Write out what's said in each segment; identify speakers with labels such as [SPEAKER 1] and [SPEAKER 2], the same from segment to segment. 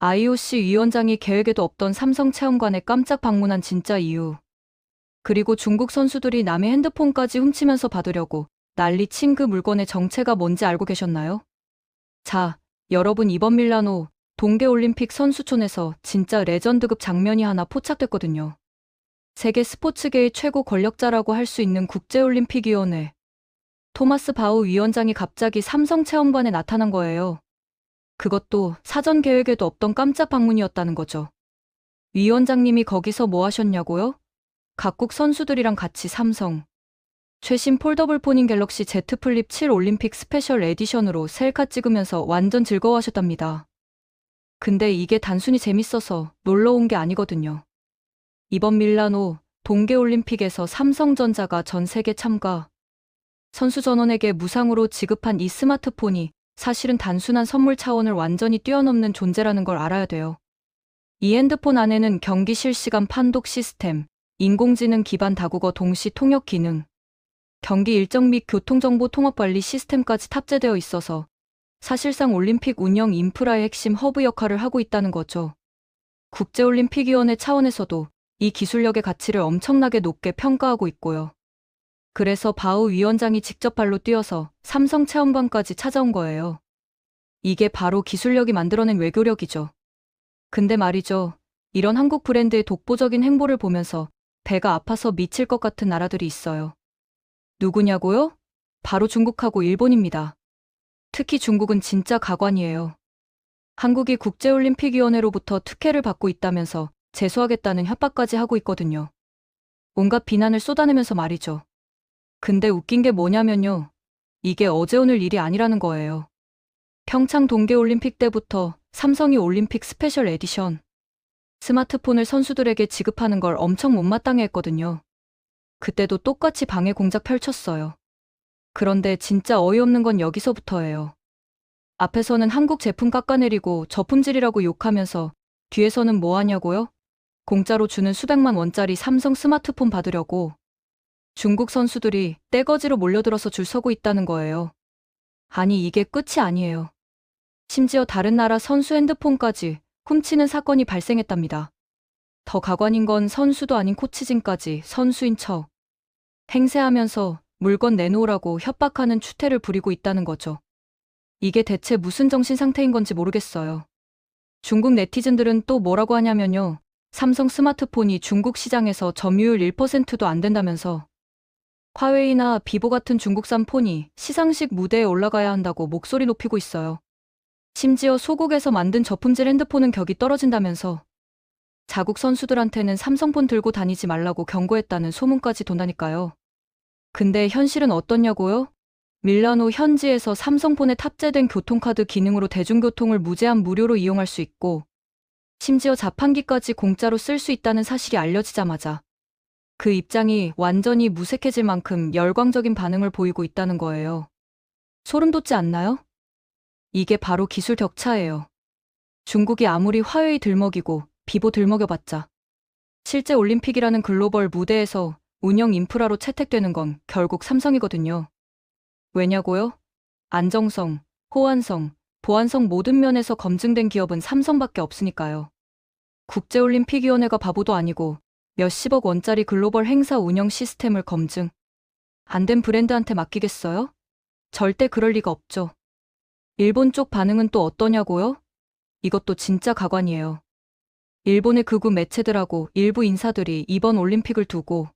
[SPEAKER 1] IOC 위원장이 계획에도 없던 삼성 체험관에 깜짝 방문한 진짜 이유. 그리고 중국 선수들이 남의 핸드폰까지 훔치면서 받으려고 난리친 그 물건의 정체가 뭔지 알고 계셨나요? 자, 여러분 이번 밀라노 동계올림픽 선수촌에서 진짜 레전드급 장면이 하나 포착됐거든요. 세계 스포츠계의 최고 권력자라고 할 수 있는 국제올림픽위원회 토마스 바우 위원장이 갑자기 삼성 체험관에 나타난 거예요. 그것도 사전 계획에도 없던 깜짝 방문이었다는 거죠. 위원장님이 거기서 뭐 하셨냐고요? 각국 선수들이랑 같이 삼성 최신 폴더블 폰인 갤럭시 Z 플립 7 올림픽 스페셜 에디션으로 셀카 찍으면서 완전 즐거워하셨답니다. 근데 이게 단순히 재밌어서 놀러 온 게 아니거든요. 이번 밀라노 동계올림픽에서 삼성전자가 전 세계 참가 선수 전원에게 무상으로 지급한 이 스마트폰이 사실은 단순한 선물 차원을 완전히 뛰어넘는 존재라는 걸 알아야 돼요. 이 핸드폰 안에는 경기 실시간 판독 시스템, 인공지능 기반 다국어 동시 통역 기능, 경기 일정 및 교통정보 통합 관리 시스템까지 탑재되어 있어서 사실상 올림픽 운영 인프라의 핵심 허브 역할을 하고 있다는 거죠. 국제올림픽위원회 차원에서도 이 기술력의 가치를 엄청나게 높게 평가하고 있고요. 그래서 바우 위원장이 직접 발로 뛰어서 삼성 체험관까지 찾아온 거예요. 이게 바로 기술력이 만들어낸 외교력이죠. 근데 말이죠. 이런 한국 브랜드의 독보적인 행보를 보면서 배가 아파서 미칠 것 같은 나라들이 있어요. 누구냐고요? 바로 중국하고 일본입니다. 특히 중국은 진짜 가관이에요. 한국이 국제올림픽위원회로부터 특혜를 받고 있다면서 제소하겠다는 협박까지 하고 있거든요. 온갖 비난을 쏟아내면서 말이죠. 근데 웃긴 게 뭐냐면요. 이게 어제 오늘 일이 아니라는 거예요. 평창 동계올림픽 때부터 삼성이 올림픽 스페셜 에디션 스마트폰을 선수들에게 지급하는 걸 엄청 못마땅해 했거든요. 그때도 똑같이 방해 공작 펼쳤어요. 그런데 진짜 어이없는 건 여기서부터예요. 앞에서는 한국 제품 깎아내리고 저품질이라고 욕하면서 뒤에서는 뭐 하냐고요? 공짜로 주는 수백만 원짜리 삼성 스마트폰 받으려고 중국 선수들이 떼거지로 몰려들어서 줄 서고 있다는 거예요. 아니 이게 끝이 아니에요. 심지어 다른 나라 선수 핸드폰까지 훔치는 사건이 발생했답니다. 더 가관인 건 선수도 아닌 코치진까지 선수인 척 행세하면서 물건 내놓으라고 협박하는 추태를 부리고 있다는 거죠. 이게 대체 무슨 정신 상태인 건지 모르겠어요. 중국 네티즌들은 또 뭐라고 하냐면요. 삼성 스마트폰이 중국 시장에서 점유율 1%도 안 된다면서 화웨이나 비보 같은 중국산 폰이 시상식 무대에 올라가야 한다고 목소리 높이고 있어요. 심지어 소국에서 만든 저품질 핸드폰은 격이 떨어진다면서 자국 선수들한테는 삼성폰 들고 다니지 말라고 경고했다는 소문까지 돈다니까요. 근데 현실은 어떻냐고요? 밀라노 현지에서 삼성폰에 탑재된 교통카드 기능으로 대중교통을 무제한 무료로 이용할 수 있고 심지어 자판기까지 공짜로 쓸 수 있다는 사실이 알려지자마자 그 입장이 완전히 무색해질 만큼 열광적인 반응을 보이고 있다는 거예요. 소름 돋지 않나요? 이게 바로 기술 격차예요. 중국이 아무리 화웨이 들먹이고 비보 들먹여봤자 실제 올림픽이라는 글로벌 무대에서 운영 인프라로 채택되는 건 결국 삼성이거든요. 왜냐고요? 안정성, 호환성, 보안성 모든 면에서 검증된 기업은 삼성밖에 없으니까요. 국제올림픽위원회가 바보도 아니고 몇십억 원짜리 글로벌 행사 운영 시스템을 검증 안 된 브랜드한테 맡기겠어요? 절대 그럴 리가 없죠. 일본 쪽 반응은 또 어떠냐고요? 이것도 진짜 가관이에요. 일본의 극우 매체들하고 일부 인사들이 이번 올림픽을 두고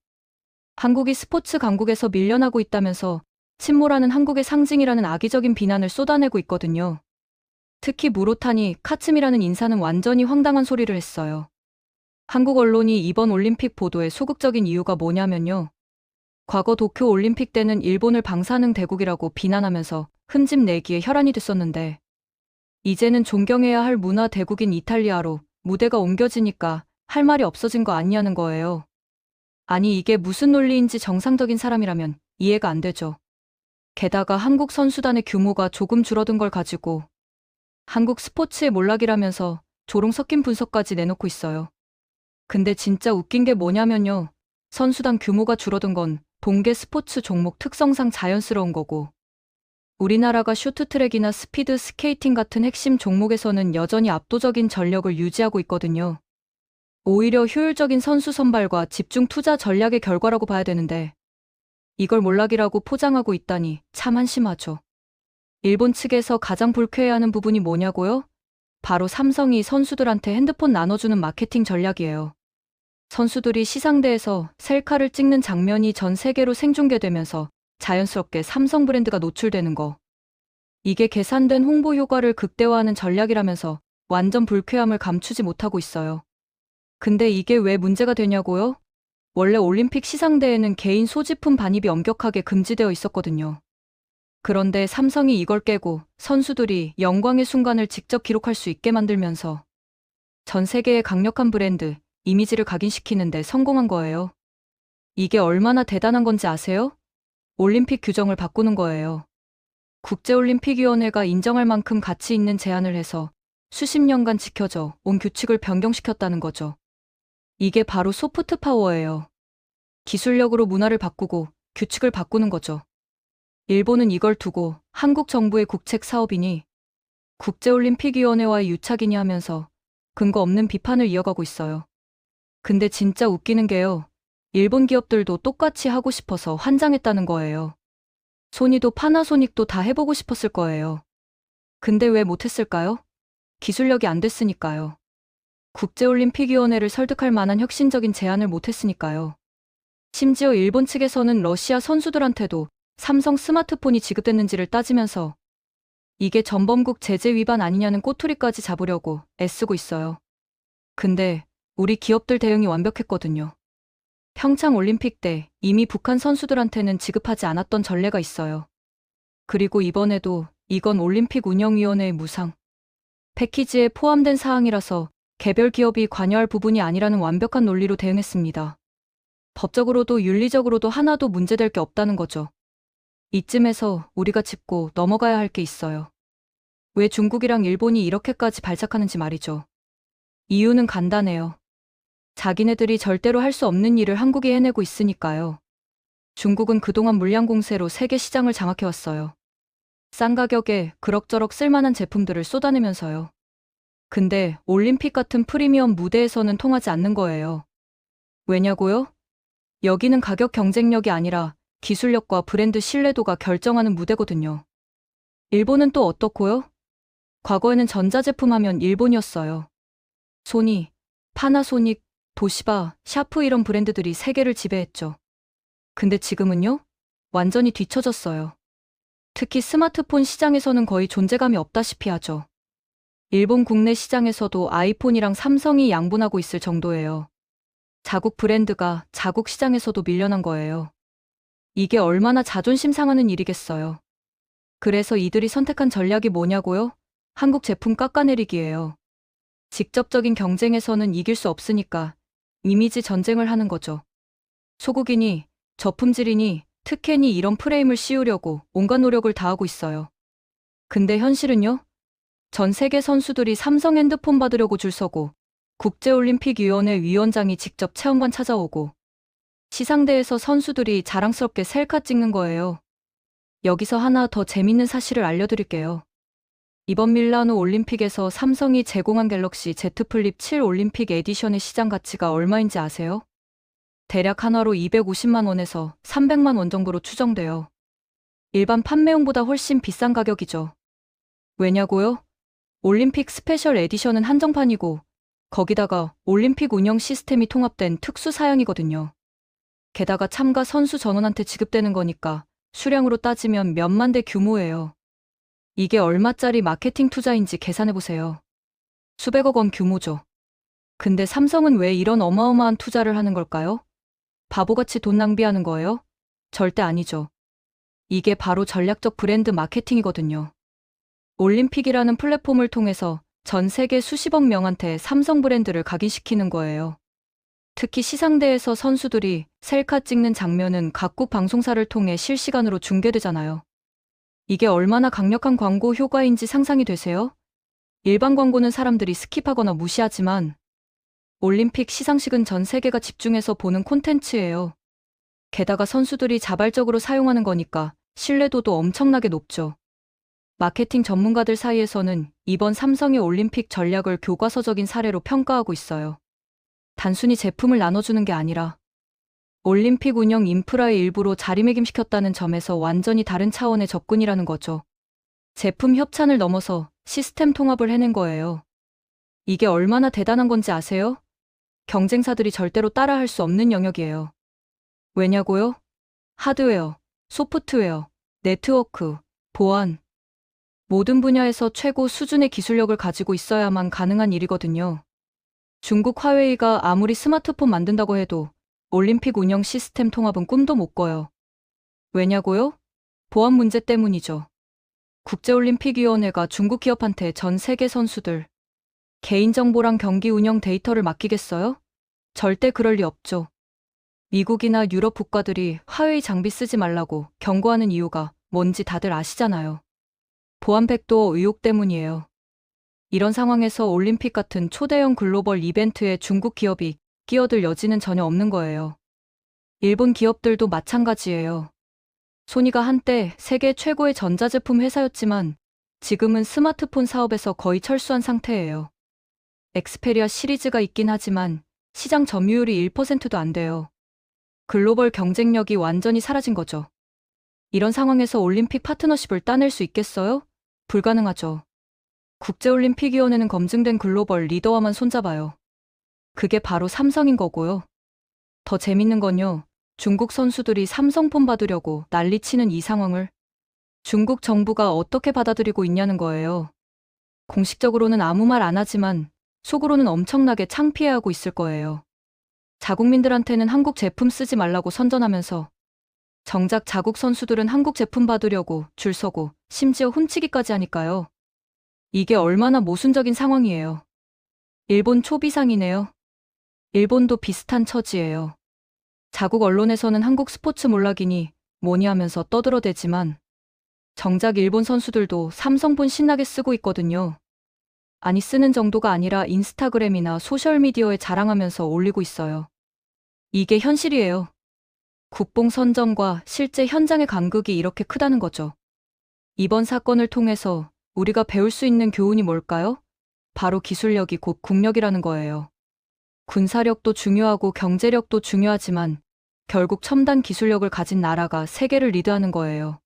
[SPEAKER 1] 한국이 스포츠 강국에서 밀려나고 있다면서 침몰하는 한국의 상징이라는 악의적인 비난을 쏟아내고 있거든요. 특히 무로타니 카츠미라는 인사는 완전히 황당한 소리를 했어요. 한국 언론이 이번 올림픽 보도에 소극적인 이유가 뭐냐면요. 과거 도쿄 올림픽 때는 일본을 방사능 대국이라고 비난하면서 흠집 내기에 혈안이 됐었는데 이제는 존경해야 할 문화 대국인 이탈리아로 무대가 옮겨지니까 할 말이 없어진 거 아니냐는 거예요. 아니 이게 무슨 논리인지 정상적인 사람이라면 이해가 안 되죠. 게다가 한국 선수단의 규모가 조금 줄어든 걸 가지고 한국 스포츠의 몰락이라면서 조롱 섞인 분석까지 내놓고 있어요. 근데 진짜 웃긴 게 뭐냐면요. 선수단 규모가 줄어든 건 동계 스포츠 종목 특성상 자연스러운 거고 우리나라가 쇼트트랙이나 스피드 스케이팅 같은 핵심 종목에서는 여전히 압도적인 전력을 유지하고 있거든요. 오히려 효율적인 선수 선발과 집중 투자 전략의 결과라고 봐야 되는데 이걸 몰락이라고 포장하고 있다니 참 한심하죠. 일본 측에서 가장 불쾌해하는 부분이 뭐냐고요? 바로 삼성이 선수들한테 핸드폰 나눠주는 마케팅 전략이에요. 선수들이 시상대에서 셀카를 찍는 장면이 전 세계로 생중계되면서 자연스럽게 삼성 브랜드가 노출되는 거. 이게 계산된 홍보 효과를 극대화하는 전략이라면서 완전 불쾌함을 감추지 못하고 있어요. 근데 이게 왜 문제가 되냐고요? 원래 올림픽 시상대에는 개인 소지품 반입이 엄격하게 금지되어 있었거든요. 그런데 삼성이 이걸 깨고 선수들이 영광의 순간을 직접 기록할 수 있게 만들면서 전 세계의 강력한 브랜드, 이미지를 각인시키는데 성공한 거예요. 이게 얼마나 대단한 건지 아세요? 올림픽 규정을 바꾸는 거예요. 국제올림픽위원회가 인정할 만큼 가치 있는 제안을 해서 수십 년간 지켜져 온 규칙을 변경시켰다는 거죠. 이게 바로 소프트 파워예요. 기술력으로 문화를 바꾸고 규칙을 바꾸는 거죠. 일본은 이걸 두고 한국 정부의 국책 사업이니 국제올림픽위원회와의 유착이니 하면서 근거 없는 비판을 이어가고 있어요. 근데 진짜 웃기는 게요. 일본 기업들도 똑같이 하고 싶어서 환장했다는 거예요. 소니도 파나소닉도 다 해보고 싶었을 거예요. 근데 왜 못했을까요? 기술력이 안 됐으니까요. 국제올림픽위원회를 설득할 만한 혁신적인 제안을 못했으니까요. 심지어 일본 측에서는 러시아 선수들한테도 삼성 스마트폰이 지급됐는지를 따지면서 이게 전범국 제재 위반 아니냐는 꼬투리까지 잡으려고 애쓰고 있어요. 근데 우리 기업들 대응이 완벽했거든요. 평창 올림픽 때 이미 북한 선수들한테는 지급하지 않았던 전례가 있어요. 그리고 이번에도 이건 올림픽 운영위원회의 무상 패키지에 포함된 사항이라서 개별 기업이 관여할 부분이 아니라는 완벽한 논리로 대응했습니다. 법적으로도 윤리적으로도 하나도 문제될 게 없다는 거죠. 이쯤에서 우리가 짚고 넘어가야 할 게 있어요. 왜 중국이랑 일본이 이렇게까지 발작하는지 말이죠. 이유는 간단해요. 자기네들이 절대로 할 수 없는 일을 한국이 해내고 있으니까요. 중국은 그동안 물량 공세로 세계 시장을 장악해왔어요. 싼 가격에 그럭저럭 쓸만한 제품들을 쏟아내면서요. 근데 올림픽 같은 프리미엄 무대에서는 통하지 않는 거예요. 왜냐고요? 여기는 가격 경쟁력이 아니라 기술력과 브랜드 신뢰도가 결정하는 무대거든요. 일본은 또 어떻고요? 과거에는 전자제품 하면 일본이었어요. 소니, 파나소닉, 도시바, 샤프 이런 브랜드들이 세계를 지배했죠. 근데 지금은요? 완전히 뒤처졌어요. 특히 스마트폰 시장에서는 거의 존재감이 없다시피 하죠. 일본 국내 시장에서도 아이폰이랑 삼성이 양분하고 있을 정도예요. 자국 브랜드가 자국 시장에서도 밀려난 거예요. 이게 얼마나 자존심 상하는 일이겠어요. 그래서 이들이 선택한 전략이 뭐냐고요? 한국 제품 깎아내리기예요. 직접적인 경쟁에서는 이길 수 없으니까 이미지 전쟁을 하는 거죠. 소국이니 저품질이니 특혜니 이런 프레임을 씌우려고 온갖 노력을 다하고 있어요. 근데 현실은요? 전 세계 선수들이 삼성 핸드폰 받으려고 줄 서고 국제올림픽위원회 위원장이 직접 체험관 찾아오고 시상대에서 선수들이 자랑스럽게 셀카 찍는 거예요. 여기서 하나 더 재밌는 사실을 알려드릴게요. 이번 밀라노 올림픽에서 삼성이 제공한 갤럭시 Z 플립 7 올림픽 에디션의 시장 가치가 얼마인지 아세요? 대략 한화로 250만 원에서 300만 원 정도로 추정돼요. 일반 판매용보다 훨씬 비싼 가격이죠. 왜냐고요? 올림픽 스페셜 에디션은 한정판이고 거기다가 올림픽 운영 시스템이 통합된 특수 사양이거든요. 게다가 참가 선수 전원한테 지급되는 거니까 수량으로 따지면 몇만 대 규모예요. 이게 얼마짜리 마케팅 투자인지 계산해보세요. 수백억 원 규모죠. 근데 삼성은 왜 이런 어마어마한 투자를 하는 걸까요? 바보같이 돈 낭비하는 거예요? 절대 아니죠. 이게 바로 전략적 브랜드 마케팅이거든요. 올림픽이라는 플랫폼을 통해서 전 세계 수십억 명한테 삼성 브랜드를 각인시키는 거예요. 특히 시상대에서 선수들이 셀카 찍는 장면은 각국 방송사를 통해 실시간으로 중계되잖아요. 이게 얼마나 강력한 광고 효과인지 상상이 되세요? 일반 광고는 사람들이 스킵하거나 무시하지만 올림픽 시상식은 전 세계가 집중해서 보는 콘텐츠예요. 게다가 선수들이 자발적으로 사용하는 거니까 신뢰도도 엄청나게 높죠. 마케팅 전문가들 사이에서는 이번 삼성의 올림픽 전략을 교과서적인 사례로 평가하고 있어요. 단순히 제품을 나눠주는 게 아니라 올림픽 운영 인프라의 일부로 자리매김시켰다는 점에서 완전히 다른 차원의 접근이라는 거죠. 제품 협찬을 넘어서 시스템 통합을 해낸 거예요. 이게 얼마나 대단한 건지 아세요? 경쟁사들이 절대로 따라할 수 없는 영역이에요. 왜냐고요? 하드웨어, 소프트웨어, 네트워크, 보안. 모든 분야에서 최고 수준의 기술력을 가지고 있어야만 가능한 일이거든요. 중국 화웨이가 아무리 스마트폰 만든다고 해도 올림픽 운영 시스템 통합은 꿈도 못 꿔요. 왜냐고요? 보안 문제 때문이죠. 국제올림픽위원회가 중국 기업한테 전 세계 선수들 개인정보랑 경기 운영 데이터를 맡기겠어요? 절대 그럴 리 없죠. 미국이나 유럽 국가들이 화웨이 장비 쓰지 말라고 경고하는 이유가 뭔지 다들 아시잖아요. 보안 백도어 의혹 때문이에요. 이런 상황에서 올림픽 같은 초대형 글로벌 이벤트에 중국 기업이 끼어들 여지는 전혀 없는 거예요. 일본 기업들도 마찬가지예요. 소니가 한때 세계 최고의 전자제품 회사였지만 지금은 스마트폰 사업에서 거의 철수한 상태예요. 엑스페리아 시리즈가 있긴 하지만 시장 점유율이 1%도 안 돼요. 글로벌 경쟁력이 완전히 사라진 거죠. 이런 상황에서 올림픽 파트너십을 따낼 수 있겠어요? 불가능하죠. 국제올림픽위원회는 검증된 글로벌 리더와만 손잡아요. 그게 바로 삼성인 거고요. 더 재밌는 건요. 중국 선수들이 삼성폰 받으려고 난리치는 이 상황을 중국 정부가 어떻게 받아들이고 있냐는 거예요. 공식적으로는 아무 말 안 하지만 속으로는 엄청나게 창피해하고 있을 거예요. 자국민들한테는 한국 제품 쓰지 말라고 선전하면서 정작 자국 선수들은 한국 제품 받으려고 줄 서고 심지어 훔치기까지 하니까요. 이게 얼마나 모순적인 상황이에요. 일본 초비상이네요. 일본도 비슷한 처지예요. 자국 언론에서는 한국 스포츠 몰락이니 뭐니 하면서 떠들어대지만 정작 일본 선수들도 삼성폰 신나게 쓰고 있거든요. 아니 쓰는 정도가 아니라 인스타그램이나 소셜미디어에 자랑하면서 올리고 있어요. 이게 현실이에요. 국뽕 선전과 실제 현장의 간극이 이렇게 크다는 거죠. 이번 사건을 통해서 우리가 배울 수 있는 교훈이 뭘까요? 바로 기술력이 곧 국력이라는 거예요. 군사력도 중요하고 경제력도 중요하지만 결국 첨단 기술력을 가진 나라가 세계를 리드하는 거예요.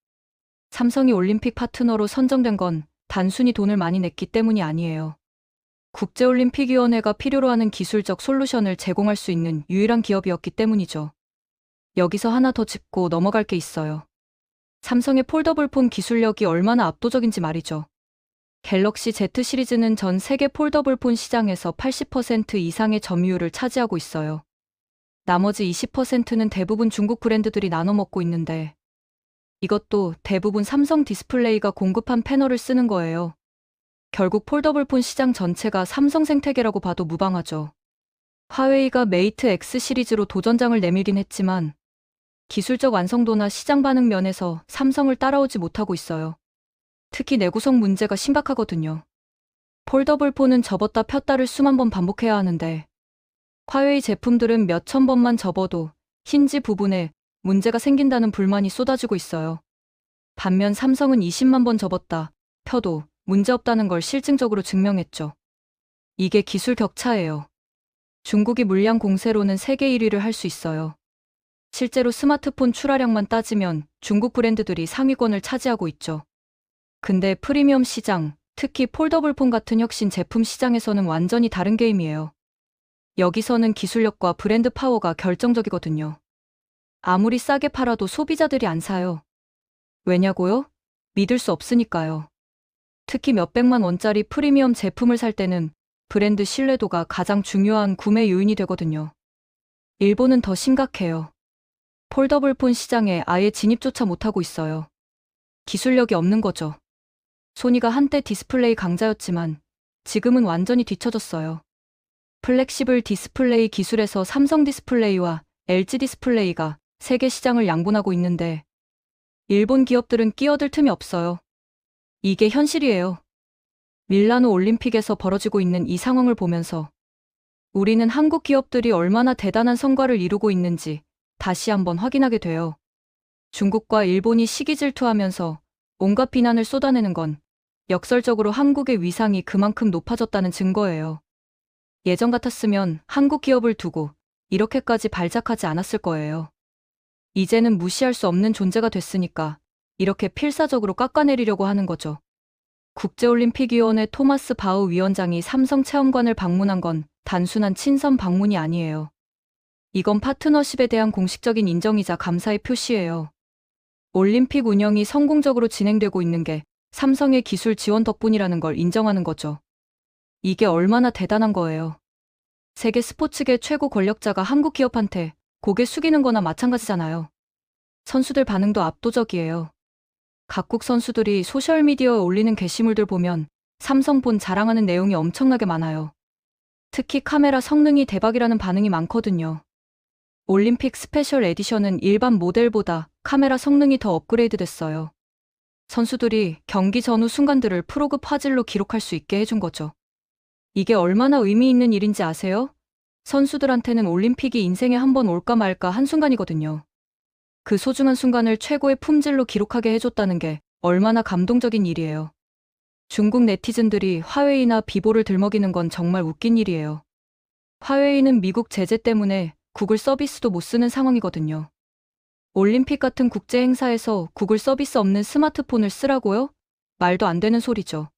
[SPEAKER 1] 삼성이 올림픽 파트너로 선정된 건 단순히 돈을 많이 냈기 때문이 아니에요. 국제올림픽위원회가 필요로 하는 기술적 솔루션을 제공할 수 있는 유일한 기업이었기 때문이죠. 여기서 하나 더 짚고 넘어갈 게 있어요. 삼성의 폴더블폰 기술력이 얼마나 압도적인지 말이죠. 갤럭시 Z 시리즈는 전 세계 폴더블폰 시장에서 80% 이상의 점유율을 차지하고 있어요. 나머지 20%는 대부분 중국 브랜드들이 나눠 먹고 있는데 이것도 대부분 삼성 디스플레이가 공급한 패널을 쓰는 거예요. 결국 폴더블폰 시장 전체가 삼성 생태계라고 봐도 무방하죠. 화웨이가 메이트 X 시리즈로 도전장을 내밀긴 했지만 기술적 완성도나 시장 반응 면에서 삼성을 따라오지 못하고 있어요. 특히 내구성 문제가 심각하거든요. 폴더블폰은 접었다 폈다를 수만 번 반복해야 하는데 화웨이 제품들은 몇천 번만 접어도 힌지 부분에 문제가 생긴다는 불만이 쏟아지고 있어요. 반면 삼성은 20만 번 접었다 펴도 문제없다는 걸 실증적으로 증명했죠. 이게 기술 격차예요. 중국이 물량 공세로는 세계 1위를 할 수 있어요. 실제로 스마트폰 출하량만 따지면 중국 브랜드들이 상위권을 차지하고 있죠. 근데 프리미엄 시장, 특히 폴더블폰 같은 혁신 제품 시장에서는 완전히 다른 게임이에요. 여기서는 기술력과 브랜드 파워가 결정적이거든요. 아무리 싸게 팔아도 소비자들이 안 사요. 왜냐고요? 믿을 수 없으니까요. 특히 몇백만 원짜리 프리미엄 제품을 살 때는 브랜드 신뢰도가 가장 중요한 구매 요인이 되거든요. 일본은 더 심각해요. 폴더블폰 시장에 아예 진입조차 못하고 있어요. 기술력이 없는 거죠. 소니가 한때 디스플레이 강자였지만 지금은 완전히 뒤처졌어요. 플렉시블 디스플레이 기술에서 삼성 디스플레이와 LG 디스플레이가 세계 시장을 양분하고 있는데 일본 기업들은 끼어들 틈이 없어요. 이게 현실이에요. 밀라노 올림픽에서 벌어지고 있는 이 상황을 보면서 우리는 한국 기업들이 얼마나 대단한 성과를 이루고 있는지 다시 한번 확인하게 돼요. 중국과 일본이 시기 질투하면서 온갖 비난을 쏟아내는 건 역설적으로 한국의 위상이 그만큼 높아졌다는 증거예요. 예전 같았으면 한국 기업을 두고 이렇게까지 발작하지 않았을 거예요. 이제는 무시할 수 없는 존재가 됐으니까 이렇게 필사적으로 깎아내리려고 하는 거죠. 국제올림픽위원회 토마스 바흐 위원장이 삼성 체험관을 방문한 건 단순한 친선 방문이 아니에요. 이건 파트너십에 대한 공식적인 인정이자 감사의 표시예요. 올림픽 운영이 성공적으로 진행되고 있는 게 삼성의 기술 지원 덕분이라는 걸 인정하는 거죠. 이게 얼마나 대단한 거예요. 세계 스포츠계 최고 권력자가 한국 기업한테 고개 숙이는 거나 마찬가지잖아요. 선수들 반응도 압도적이에요. 각국 선수들이 소셜미디어에 올리는 게시물들 보면 삼성폰 자랑하는 내용이 엄청나게 많아요. 특히 카메라 성능이 대박이라는 반응이 많거든요. 올림픽 스페셜 에디션은 일반 모델보다 카메라 성능이 더 업그레이드 됐어요. 선수들이 경기 전후 순간들을 프로급 화질로 기록할 수 있게 해준 거죠. 이게 얼마나 의미 있는 일인지 아세요? 선수들한테는 올림픽이 인생에 한 번 올까 말까 한순간이거든요. 그 소중한 순간을 최고의 품질로 기록하게 해줬다는 게 얼마나 감동적인 일이에요. 중국 네티즌들이 화웨이나 비보를 들먹이는 건 정말 웃긴 일이에요. 화웨이는 미국 제재 때문에 구글 서비스도 못 쓰는 상황이거든요. 올림픽 같은 국제 행사에서 구글 서비스 없는 스마트폰을 쓰라고요? 말도 안 되는 소리죠.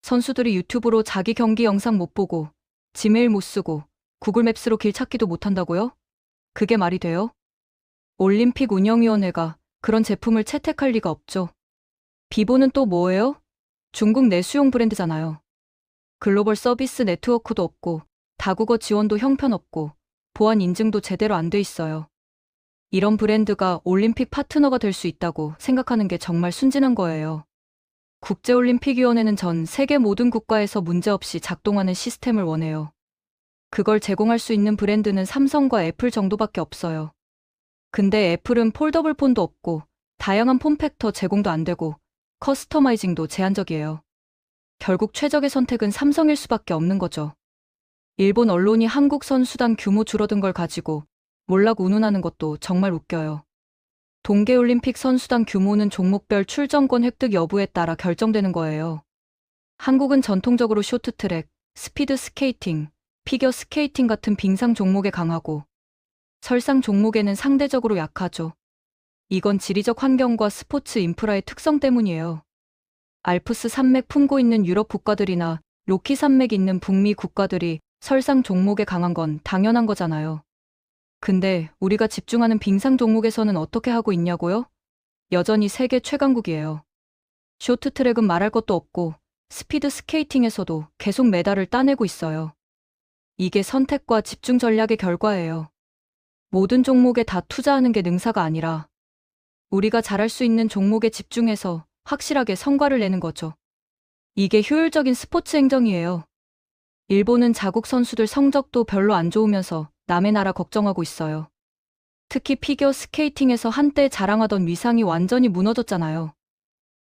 [SPEAKER 1] 선수들이 유튜브로 자기 경기 영상 못 보고, 지메일 못 쓰고, 구글 맵스로 길 찾기도 못 한다고요? 그게 말이 돼요? 올림픽 운영위원회가 그런 제품을 채택할 리가 없죠. 비보는 또 뭐예요? 중국 내수용 브랜드잖아요. 글로벌 서비스 네트워크도 없고, 다국어 지원도 형편없고, 보안 인증도 제대로 안 돼 있어요. 이런 브랜드가 올림픽 파트너가 될 수 있다고 생각하는 게 정말 순진한 거예요. 국제올림픽위원회는 전 세계 모든 국가에서 문제없이 작동하는 시스템을 원해요. 그걸 제공할 수 있는 브랜드는 삼성과 애플 정도밖에 없어요. 근데 애플은 폴더블 폰도 없고 다양한 폼팩터 제공도 안 되고 커스터마이징도 제한적이에요. 결국 최적의 선택은 삼성일 수밖에 없는 거죠. 일본 언론이 한국 선수단 규모 줄어든 걸 가지고 몰락 운운하는 것도 정말 웃겨요. 동계올림픽 선수단 규모는 종목별 출전권 획득 여부에 따라 결정되는 거예요. 한국은 전통적으로 쇼트트랙, 스피드 스케이팅, 피겨 스케이팅 같은 빙상 종목에 강하고 설상 종목에는 상대적으로 약하죠. 이건 지리적 환경과 스포츠 인프라의 특성 때문이에요. 알프스 산맥 품고 있는 유럽 국가들이나 로키 산맥 있는 북미 국가들이 설상 종목에 강한 건 당연한 거잖아요. 근데 우리가 집중하는 빙상 종목에서는 어떻게 하고 있냐고요? 여전히 세계 최강국이에요. 쇼트트랙은 말할 것도 없고 스피드 스케이팅에서도 계속 메달을 따내고 있어요. 이게 선택과 집중 전략의 결과예요. 모든 종목에 다 투자하는 게 능사가 아니라 우리가 잘할 수 있는 종목에 집중해서 확실하게 성과를 내는 거죠. 이게 효율적인 스포츠 행정이에요. 일본은 자국 선수들 성적도 별로 안 좋으면서 남의 나라 걱정하고 있어요. 특히 피겨 스케이팅에서 한때 자랑하던 위상이 완전히 무너졌잖아요.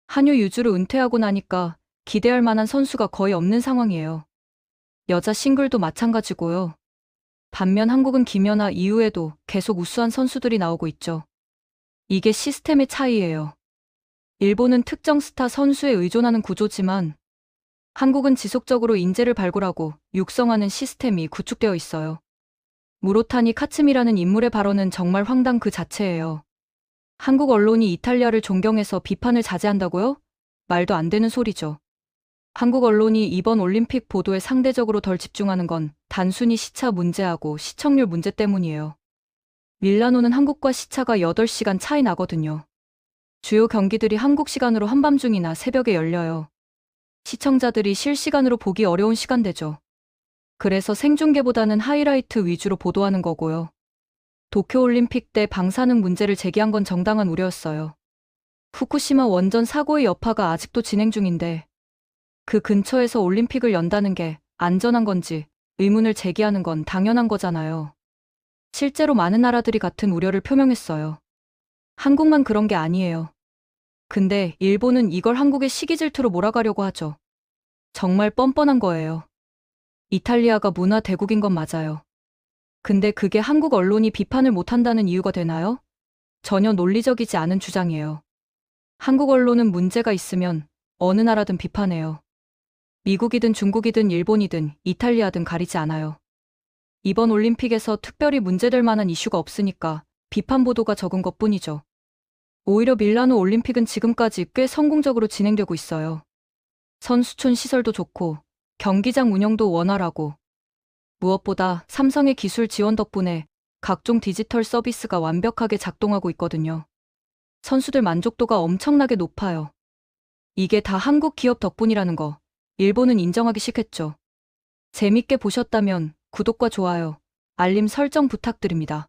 [SPEAKER 1] 한유 유주를 은퇴하고 나니까 기대할 만한 선수가 거의 없는 상황이에요. 여자 싱글도 마찬가지고요. 반면 한국은 김연아 이후에도 계속 우수한 선수들이 나오고 있죠. 이게 시스템의 차이예요. 일본은 특정 스타 선수에 의존하는 구조지만 한국은 지속적으로 인재를 발굴하고 육성하는 시스템이 구축되어 있어요. 무로타니 카츠미라는 인물의 발언은 정말 황당 그 자체예요. 한국 언론이 이탈리아를 존경해서 비판을 자제한다고요? 말도 안 되는 소리죠. 한국 언론이 이번 올림픽 보도에 상대적으로 덜 집중하는 건 단순히 시차 문제하고 시청률 문제 때문이에요. 밀라노는 한국과 시차가 8시간 차이 나거든요. 주요 경기들이 한국 시간으로 한밤중이나 새벽에 열려요. 시청자들이 실시간으로 보기 어려운 시간대죠. 그래서 생중계보다는 하이라이트 위주로 보도하는 거고요. 도쿄올림픽 때 방사능 문제를 제기한 건 정당한 우려였어요. 후쿠시마 원전 사고의 여파가 아직도 진행 중인데 그 근처에서 올림픽을 연다는 게 안전한 건지 의문을 제기하는 건 당연한 거잖아요. 실제로 많은 나라들이 같은 우려를 표명했어요. 한국만 그런 게 아니에요. 근데 일본은 이걸 한국의 시기 질투로 몰아가려고 하죠. 정말 뻔뻔한 거예요. 이탈리아가 문화 대국인 건 맞아요. 근데 그게 한국 언론이 비판을 못한다는 이유가 되나요? 전혀 논리적이지 않은 주장이에요. 한국 언론은 문제가 있으면 어느 나라든 비판해요. 미국이든 중국이든 일본이든 이탈리아든 가리지 않아요. 이번 올림픽에서 특별히 문제될 만한 이슈가 없으니까 비판 보도가 적은 것뿐이죠. 오히려 밀라노 올림픽은 지금까지 꽤 성공적으로 진행되고 있어요. 선수촌 시설도 좋고 경기장 운영도 원활하고 무엇보다 삼성의 기술 지원 덕분에 각종 디지털 서비스가 완벽하게 작동하고 있거든요. 선수들 만족도가 엄청나게 높아요. 이게 다 한국 기업 덕분이라는 거 일본은 인정하기 싫겠죠. 재밌게 보셨다면 구독과 좋아요, 알림 설정 부탁드립니다.